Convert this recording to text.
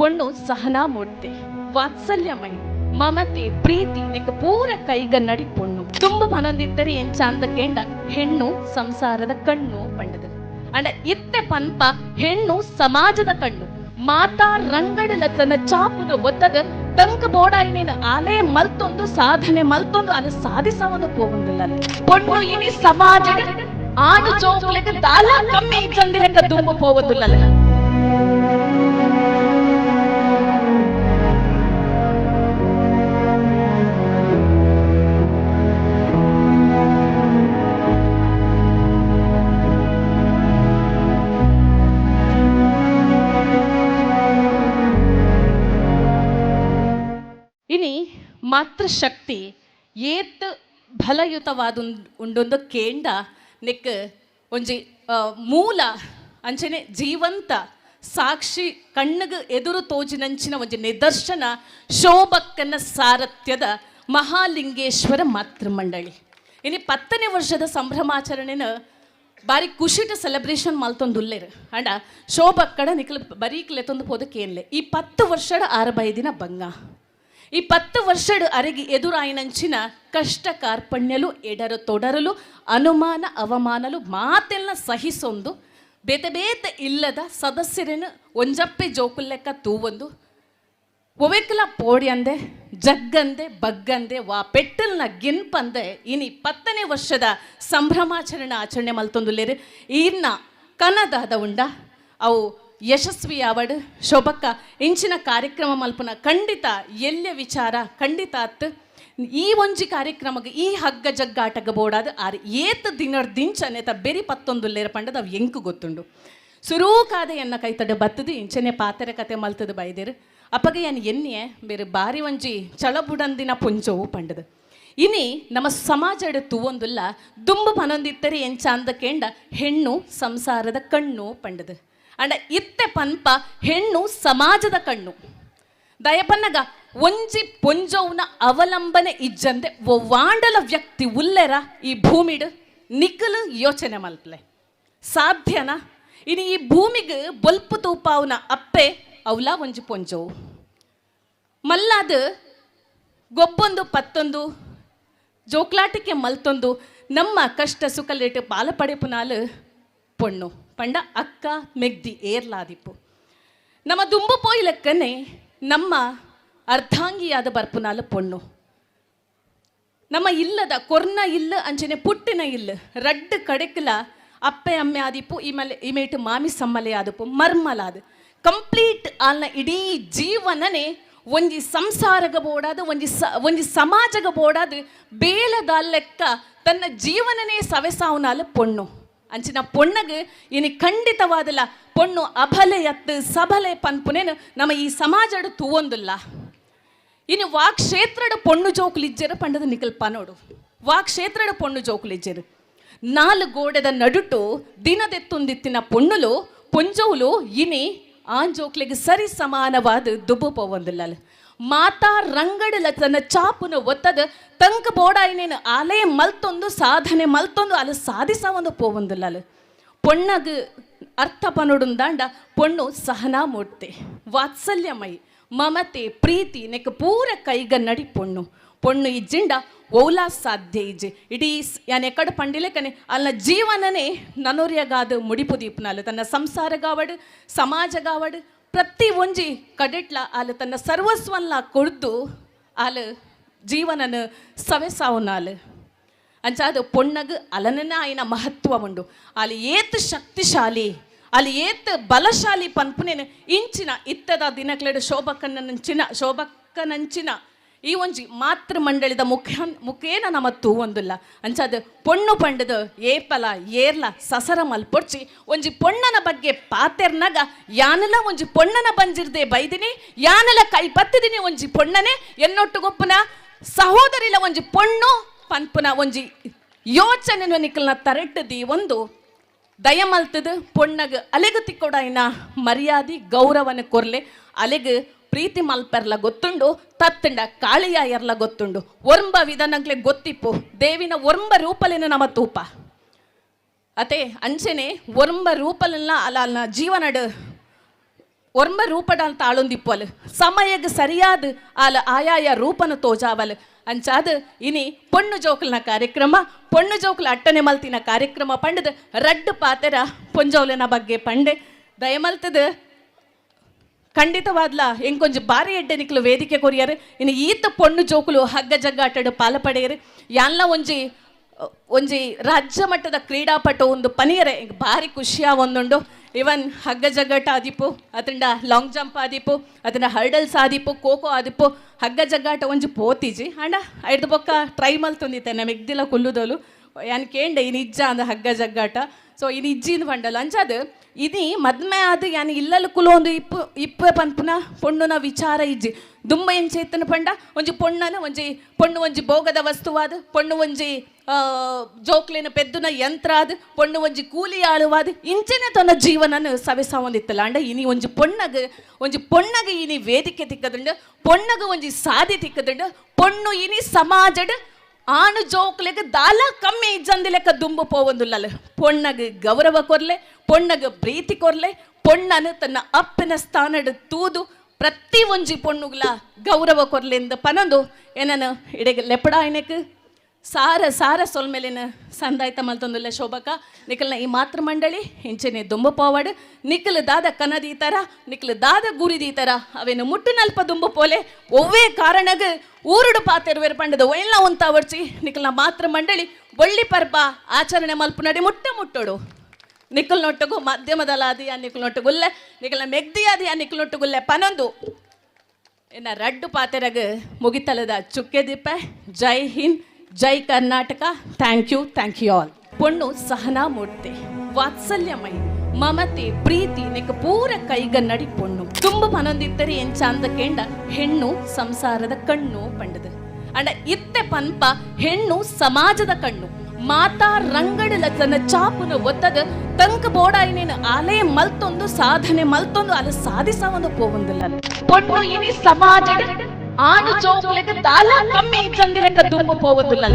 ಪೊಣ್ಣು ಸಹನಾಮೂರ್ತಿ ವಾತ್ಸಲ್ಯಮಯಿ ಮಮತೆ ಪ್ರೀತಿ ನಿಕ್ಕ ಪೂರ ಕೈಗನ್ನಡಿ ಪೊಣ್ಣು ತುಂಬ ಮನೊಂದಿದ್ದರೆ ಏನ್ ಚಾಂದ ಕೇಂಡ ಹೆಣ್ಣು ಸಂಸಾರದ ಕಣ್ಣು ಪಂಡದ ಅಂಡ ಇತ್ತೆ ಪನ್ಪ ಹೆಣ್ಣು ಸಮಾಜದ ಕಣ್ಣು ಮಾತಾ ರಂಗಡಲ ತನ್ನ ಚಾಪುದ ಒತ್ತದ ತಂಕ ಬೋಡಾಯಿನ ಆಲೆ ಮಲ್ತೊಂದು ಸಾಧನೆ ಮಲ್ತೊಂದು ಅದು ಸಾಧಿಸವದು ಹೋಗುದಿಲ್ಲ ಪೊಣ್ಣು ಇನಿ ಸಮಾಜ ಆಡು ಚೋಕ್ಲೆಗೆ ದಾಲ ಕಮ್ಮಿ ಚಂದಿರಕ ತುಂಬ ಹೋಗುದಿಲ್ಲ. ಇನಿ ಮಾತೃಶಕ್ತಿ ಏತ್ ಫಲಯುತವಾದ ಉಂಡೊಂದು ಕೇಂಡ ನೆಕ್ ಒಂಜಿ ಮೂಲ ಅಂಚನೆ ಜೀವಂತ ಸಾಕ್ಷಿ ಕಣ್ಣಗೆ ಎದುರು ತೋಜಿನಂಚಿನ ಒಂಜಿ ನಿದರ್ಶನ ಶೋಭಕ್ಕನ ಸಾರಥ್ಯದ ಮಹಾಲಿಂಗೇಶ್ವರ ಮಾತೃಮಂಡಳಿ ಇನಿ 10ನೇ ವರ್ಷದ ಸಂಭ್ರಮಾಚರಣೆನ ಬಾರಿ ಖುಷಿಟ ಸೆಲೆಬ್ರೇಷನ್ ಮಲ್ತೊಂದುಲ್ಲೇರು ಅಂಡ ಶೋಭಕ್ಕಡ ನಿಕ್ಲು ಬರೀಕ್ಲೆತ್ತೊಂದು ಹೋದಕ್ಕೇನ್ಲೆ ಈ 10 ವರ್ಷದ 6 ದಿನ ಬಂಗ ಈ 10 ವರ್ಷದ ಅರೆಗಿ ಎದುರಾಯಿನಂಚಿನ ಕಷ್ಟ ಕಾರ್ಪಣ್ಯಲು ಎಡರು ತೊಡರಲು ಅನುಮಾನ ಅವಮಾನಲು ಮಾತೆಲ್ಲ ಸಹಿಸೊಂದು ಬೇತೆ ಬೇತೆ ಇಲ್ಲದ ಸದಸ್ಯರನ್ನು ಒಂಜಪ್ಪೆ ಜೋಕುಲ್ಲೆಕ್ಕ ತೂವೊಂದು ಒವೆಕ್ಲ ಪೋಡ್ಯಂದೆ ಜಗ್ಗಂದೆ ಬಗ್ಗಂದೆ ವಾ ಪೆಟ್ಟಲ್ನ ಗಿನ್ಪಂದೆ ಇನಿ 10ನೇ ವರ್ಷದ ಸಂಭ್ರಮಾಚರಣೆ ಆಚರಣೆ ಮಲ್ತೊಂದುಲ್ಲೇರು ಇನ್ನ ಕನದಾದ ಉಂಡ ಅವು ಯಶಸ್ವಿ ಆವಡ್ ಶೋಭಕ್ಕ ಇಂಚಿನ ಕಾರ್ಯಕ್ರಮ ಮಲ್ಪನ ಖಂಡಿತ ಎಲ್ಲೆ ವಿಚಾರ ಖಂಡಿತ ಅತ್ತು ಈ ಒಂಜಿ ಕಾರ್ಯಕ್ರಮಕ್ಕೆ ಈ ಹಗ್ಗ ಜಗ್ಗಾಟಗ ಬೋಡಾದ ಆರು ಏತ್ ದಿನರ್ ದಿಂಚನೆ ಬೆರಿ 11 ಪಂಡದ ಅವು ಎಂಕು ಗೊತ್ತುಂಡು ಸುರೂಕಾದ ಎನ್ನ ಕೈತಡೆ ಬತ್ತದು ಇಂಚನೆ ಪಾತೆರೆ ಕತೆ ಮಲ್ತದು ಬೈದೇರು ಅಪ್ಪಗೆ ಏನು ಎನ್ನೆ ಬೇರೆ ಬಾರಿ ಒಂಜಿ ಚಳಬುಡಂದಿನ ಪುಂಚವು ಪಂಡದು ಇನಿ ನಮ್ಮ ಸಮಾಜದ ತೂವೊಂದುಲ್ಲ ದುಂಬು ಪನೊಂದಿತ್ತರೆ ಎಂಚ ಅಂದ ಕೇಂಡ ಹೆಣ್ಣು ಸಂಸಾರದ ಕಣ್ಣು ಪಂಡದು ಅಂಡ ಇತ್ತೆ ಪನ್ಪ ಹೆಣ್ಣು ಸಮಾಜದ ಕಣ್ಣು ದಯಪನ್ನಗ ಒಂಜಿ ಪೊಂಜೌನ ಅವಲಂಬನೆ ಇಜ್ಜಂದೆ ವಾಂಡಲ ವ್ಯಕ್ತಿ ಉಲ್ಲೆರ ಈ ಭೂಮಿಡ್ ನಿಖಲು ಯೋಚನೆ ಮಲ್ಪಲೆ ಸಾಧ್ಯನಾ ಇನ್ನು ಈ ಭೂಮಿಗೆ ಬೊಲ್ಪು ತೂಪಾವನ ಅಪ್ಪೆ ಅವಲ ಒಂಜಿ ಪೊಂಜವು ಮಲ್ಲಾದ ಗೊಬ್ಬೊಂದು ಪತ್ತೊಂದು ಜೋಕ್ಲಾಟಿಕೆ ಮಲ್ತೊಂದು ನಮ್ಮ ಕಷ್ಟ ಸುಖಲೇಟು ಪಾಲ ಪಡೆಪುನಾಲು ಪೊಣ್ಣು ಪಂಡ ಅಕ್ಕ ಮೆಗ್ದಿ ಏರ್ಲಾದಿಪ್ಪು ನಮ್ಮ ದುಂಬು ಪೋಯ್ಲೆಕ್ಕನೆ ನಮ್ಮ ಅರ್ಧಾಂಗಿಯಾದ ಬರ್ಪುನಾಲು ಪೊಣ್ಣು ನಮ್ಮ ಇಲ್ಲದ ಕೊರ್ನ ಇಲ್ಲ ಅಂಚನೆ ಪುಟ್ಟಿನ ಇಲ್ಲ ರಡ್ಡು ಕಡೆಕ್ಲ ಅಪ್ಪೆ ಅಮ್ಮೆ ಆದಿಪ್ಪು ಇಮೇಟು ಮಾಮಿ ಸಮ್ಮಲೆ ಆದಪ್ಪು ಮರ್ಮಲಾದ ಕಂಪ್ಲೀಟ್ ಆಲ್ನ ಇಡೀ ಜೀವನನೇ ಒಂಜಿ ಸಂಸಾರಗ ಬೋಡಾದ ಒಂಜಿ ಸಮಾಜಗ ಬೋಡಾದ ಬೇಲದ ಲೆಕ್ಕ ತನ್ನ ಜೀವನನೇ ಸವೆಸಾವನಾಲು ಪೊಣ್ಣು ಅಂಚಿನ ಪೊಣ್ಣಗೆ ಇನಿ ಖಂಡಿತವಾದಲ್ಲ ಪೊಣ್ಣು ಅಬಲೆ ಎತ್ತು ಸಬಲೆ ಪನ್ಪುನೇನು ನಮ್ಮ ಈ ಸಮಾಜದ ತೂವೊಂದುಲ್ಲ ಇನ್ನು ವಾಕ್ಷೇತ್ರದ ಪೊಣ್ಣು ಜೋಕುಲಿಜ್ಜರು ಪಂಡದ ನಿಕಲ್ ಪನೋಡು ವಾಕ್ಷೇತ್ರದ ಪೊಣ್ಣು ಜೋಕುಲಿಜ್ಜರು 4 ಗೋಡೆದ ನಡುಟು ದಿನದೆತ್ತೊಂದಿತ್ತಿನ ಪೊಣ್ಣುಲು ಪೊಂಜೌಲು ಇನಿ ಆ ಜೋಕ್ಲಿಗೆ ಸರಿ ಸಮಾನವಾದ ದುಬ್ಬು ಪೋವೊಂದಿಲ್ಲ ಮಾತಾ ರಂಗಡಲ ತನ್ನ ಚಾಪುನ ಒತ್ತದ ತಂಕ ಬೋಡಾಯಿನೇನು ಆಲೆ ಮಲ್ತೊಂದು ಸಾಧನೆ ಮಲ್ತೊಂದು ಅಲ್ಲಿ ಸಾಧಿಸವೊಂದು ಪೋವೊಂದಿಲ್ಲ ಪೊಣ್ಣಗ ಅರ್ಥ ಪನೊಡುಂದಾಂಡ ಪೊಣ್ಣು ಸಹನಾಮೂರ್ತಿ ವಾತ್ಸಲ್ಯಮಯಿ ಮಮತೆ ಪ್ರೀತಿ ನೆಕ್ಕ ಪೂರ ಕೈಗನ್ನಡಿ ಪೊಣ್ಣು ಇಜ್ಜಿಂಡ ಓಲಾ ಸಾಧ್ಯ ಇಜ್ಜಿ ಇಡೀ ಯಾನ್ ಎಕ್ಕಡ ಪಂಡಿಲೆಕ್ಕನೆ ಅಲ್ಲ ಜೀವನನೇ ನನೊರಿಯಗಾದ ಮುಡಿಪುದೀಪ್ನಾಲು ತನ್ನ ಸಂಸಾರಗಾವಡು ಸಮಾಜಗಾವಡು ಪ್ರತಿ ಒಂಜಿ ಕಡೆಟ್ಲ ಆಲು ತನ್ನ ಸರ್ವಸ್ವಲ್ಲ ಕೊಡ್ದು ಆಲು ಜೀವನನ ಸವೆಸಾವನಾಲು ಅಂಚಾದ ಪೊಣ್ಣಗ ಅಲನನ ಆಯ್ನ ಮಹತ್ವ ಉಂಡು ಅಲ್ಲಿ ಏತ್ ಶಕ್ತಿಶಾಲಿ ಅಲ್ಲಿ ಏತ್ ಬಲಶಾಲಿ ಪನ್ಪುನೇನು ಇಂಚಿನ ಇತ್ತದ ದಿನಕ್ಲೆಡು ಶೋಭಕ್ಕನಂಚಿನ ಈ ಒಂಜಿ ಮಾತೃ ಮಂಡಳಿದ ಮುಖೇನ ನಮ್ಮ ತೂವೊಂದುಲ್ಲ ಅಂಚಾದ ಪೊಣ್ಣು ಪಂಡದು ಏಪಲ ಏರ್ಲ ಸಸರ ಮಲ್ಪೊಡ್ಚಿ ಒಂಜಿ ಪೊಣ್ಣನ ಬಗ್ಗೆ ಪಾತೆರ್ನಾಗ ಯಾನೆಲ್ಲ ಒಂಜಿ ಪೊಣ್ಣನ ಬಂಜಿರ್ದೆ ಬೈದಿನಿ ಯಾನೆಲ್ಲ ಕೈ ಬತ್ತಿದಿನಿ ಒಂಜಿ ಪೊಣ್ಣನೆ ಎನ್ನೊಟ್ಟುಗೊಪ್ಪುನ ಸಹೋದರಿಲ ಒಂಜಿ ಪೊಣ್ಣು ಪನ್ಪುನ ಒಂಜಿ ಯೋಚನೆ ನಿಕಲ್ನ ತರೆಟ್ಟದಿ ಒಂದು ದಯಮಲ್ತದು ಪೊಣ್ಣಗ ಅಲೆಗು ತಿಕ್ಕೊಡಾಯಿನ ಮರ್ಯಾದಿ ಗೌರವನ ಕೊರ್ಲೆ ಅಲೆಗು ಪ್ರೀತಿ ಮಲ್ಪೆರ್ಲ ಗೊತ್ತುಂಡು ತತ್ತಂಡ ಕಾಳಿಯ ಎರ್ಲ ಗೊತ್ತುಂಡು ಒರ್ಂಬ ವಿಧಾನಗ್ಲೆ ಗೊತ್ತಿಪ್ಪು ದೇವಿನ ಒರ್ಂಬ ರೂಪಲೇನ ನಮ್ಮ ತೂಪ ಅತೆ ಅಂಚೆನೆ ಒರ್ಂಬ ರೂಪಲೆಲ್ಲ ಅಲ್ಲ ಜೀವನಡು ಒರ್ಮ ರೂಪಡಾಲ್ ತಾಳೊಂದಿಪ್ಪಲ್ ಸಮಯಗ್ ಸರಿಯಾದ ಆಲ ಆಯಾಯ ರೂಪನ ತೋಜಾವಲ್ ಅಂಚಾದ ಇನಿ ಪೊಣ್ಣು ಜೋಕಲ್ನ ಕಾರ್ಯಕ್ರಮ ಪೊಣ್ಣು ಜೋಕುಲ ಅಟ್ಟನೆ ಮಲ್ತಿನ ಕಾರ್ಯಕ್ರಮ ಪಂಡದ ರಡ್ಡು ಪಾತೆರ ಪೊಂಜೌಲನ ಬಗ್ಗೆ ಪಂಡೆ ದಯಮಲ್ತದ ಖಂಡಿತವಾದ್ಲ ಎಂಕೊಂಜ ಬಾರಿ ಎಡ್ಡೆ ನಿಕ್ಲು ವೇದಿಕೆ ಕೊರಿಯರು ಇನ್ನು ಈತ ಪೊಣ್ಣು ಜೋಕುಲು ಹಗ್ಗ ಜಗ್ಗಾಟಡು ಪಾಲಪಡೆಯರು ಯಾನ್ಲ ಒಂಜಿ ರಾಜ್ಯ ಮಟ್ಟದ ಕ್ರೀಡಾಪಟು ಒಂದು ಪನಿಯರೆ ಭಾರಿ ಖುಷಿಯ ಒಂದುಂಡು ಇವನ್ ಹಗ್ಗ ಜಗ್ಗಾಟ ಆದಿಪ್ಪು ಅದರಿಂದ ಲಾಂಗ್ ಜಂಪ್ ಆದಿಪ್ಪು ಅದನ್ನ ಹರ್ಡಲ್ಸ್ ಆದಿಪ್ಪು ಖೋಖೋ ಆದಿಪ್ಪು ಹಗ್ಗ ಜಗ್ಗಾಟ ಒಂಜಿ ಪೋತಿಜಿ ಅಂಡ ಐದು ಬೊಕ್ಕ ಟ್ರೈ ಮಲ್ತೊಂದಿತ್ತೆ ಮೆಗ್ದಿಲ್ಲ ಕುಲ್ಲುದೋಲು ಯಾನ್ ಕೇಂಡೆ ಈ ನಿಜ್ಜ ಅಂದ ಹಗ್ಗ ಜಗ್ಗಾಟ ಸೊ ಈ ನಿಜ್ಜಿಂದು ಪಂಡಲು ಅಂಚಾದ ಇದಿ ಮದ್ಮೆ ಆದ ಯಾನ್ ಇಲ್ಲಲು ಕುಲು ಒಂದು ಇಪ್ಪೆ ಪನ್ಪುನ ಪೊಣ್ಣುನ ವಿಚಾರ ಇಜ್ಜಿ ದುಂಬ ಎಂಚೇತನ ಪಂಡ ಒಂಜಿ ಪೊಣ್ಣನ ಪೊಣ್ಣು ಒಂಜಿ ಭೋಗದ ವಸ್ತುವಾದ ಪೊಣ್ಣು ಒಂಜಿ ಜೋಕ್ಲಿನ ಪೆದ್ದುನ ಯಂತ್ರ ಆದ ಪೊಣ್ಣು ಒಂಜಿ ಕೂಲಿ ಆಳುವಾದ ಇಂಚೆನೆ ತನ್ನ ಜೀವನನ ಸವೆಸಾವಂದಿತ್ತಲ್ಲ ಅಂಡ ಇನಿ ಒಂಜಿ ಪೊಣ್ಣಗ ಇನಿ ವೇದಿಕೆ ತಿಕ್ಕದಂಡ ಪೊಣ್ಣಗ ಒಂಜಿ ಸಾಧಿ ತಿಕ್ಕದಂಡ ಪೊಣ್ಣು ಇನಿ ಸಮಾಜಡ್ ಆಣು ಜೋಕ್ಲೆಗ್ ದಾಲ ಕಮ್ಮಿ ಇಜ್ಜಂದಿಲೆಕ್ಕ ದುಂಬು ಪೋವೊಂದುಲ್ಲ ಪೊಣ್ಣಗ ಗೌರವ ಕೊರ್ಲೆ ಪೊಣ್ಣಗ ಪ್ರೀತಿ ಕೊರ್ಲೆ ಪೊಣ್ಣನು ತನ್ನ ಅಪ್ಪನ ಸ್ಥಾನಡ್ ತೂದು ಪ್ರತಿ ಒಂಜಿ ಪೊಣ್ಣುಗ್ಲ ಗೌರವ ಕೊರ್ಲೆಂದು ಪನೊಂದು ಏನನು ಇಡೆಗೆ ಲೆಪಡ ಆಯ್ನೆಕ್ ಸಾರ ಸೊಲ್ಮೇಲಿನ ಸಂದಾಯ್ತ ಮಲ್ತೊಂದುಲ್ಲ ಶೋಭಕ ನಿಖಲ್ನ ಈ ಮಾತೃ ಮಂಡಳಿ ಇಂಚೆನೆ ದುಂಬು ಪೋವಾಡು ನಿಖಲ್ ದಾದ ಕನದೀತರ ನಿಖಲ್ ದಾದ ಗುರಿದೀತರ ಅವೇನು ಮುಟ್ಟು ನಲ್ಪ ದುಂಬು ಪೋಲೆ ಒವ್ವೇ ಕಾರಣಗ ಊರುಡು ಪಾತೆರುವೆರು ಪಂಡದ ಒಳ್ಳ ಒಂತ ವರ್ಚಿ ನಿಖಲ್ನ ಮಾತೃ ಮಂಡಳಿ ಒಳ್ಳಿ ಪರ್ಪ ಆಚರಣೆ ಮಲ್ಪು ನಡಿ ಮುಟ್ಟೋಡು ನಿಖಲ್ ನೊಟ್ಟಗು ಮಧ್ಯಮದಲಾದಿ ಆ ನಿಖಲ್ ನೊಟ್ಟಗುಲ್ಲೆ ನಿಖಲ್ನ ಮೆಗ್ದಿಯಾದಿ ಆ ನಿಖಲ್ ನೊಟ್ಟಗುಲ್ಲೆ ಪನೊಂದು ಇನ್ನ ರಡ್ಡು ಪಾತೆರಗ ಮುಗಿತಲದ ಚುಕ್ಕೆ ದೀಪ ಜೈ ಹಿಂದ್ ಜೈ ಕರ್ನಾಟಕ ಥ್ಯಾಂಕ್ ಯು ಆಲ್ ಪೊಣ್ಣು ಸಹನಾ ಮೂರ್ತಿ ವಾತ್ಸಲ್ಯಮಯಿ ಮಮತೆ ಪ್ರೀತಿ ನಿಕ್ಕ ಪೂರ ಕೈಗನ್ನಡಿ ಪೊಣ್ಣು ತುಂಬ ಪನೊಂದಿತ್ತರಿ ಎಂಚಾಂದ ಕೇಂಡ ಹೆಣ್ಣು ಸಂಸಾರದ ಕಣ್ಣು ಪಂಡದು ಅಂಡ ಇತ್ತೆ ಪನ್ಪ ಹೆಣ್ಣು ಸಮಾಜದ ಕಣ್ಣು ಮಾತಾ ರಂಗಡಲ ತನ್ನ ಚಾಪುನ ಒತ್ತದ ತಂಕ ಬೋಡಾಯಿನೇನು ಆಲೇ ಮಲ್ತೊಂದು ಸಾಧನೆ ಮಲ್ತೊಂದು ಅಲ್ಲ ಸಾಧಿಸ ಒಂದು ಪೋವಂದಿಲ್ಲ ಪೊಣ್ಣು ಇನಿ ಸಮಾಜ ಆಣು ಚೌಕ್ಲೆಗ ದಾಲ ಕಮ್ಮಿ ಚಂದಿರಕ ದುಂಬು ಪೋವಂದಿಲ್ಲ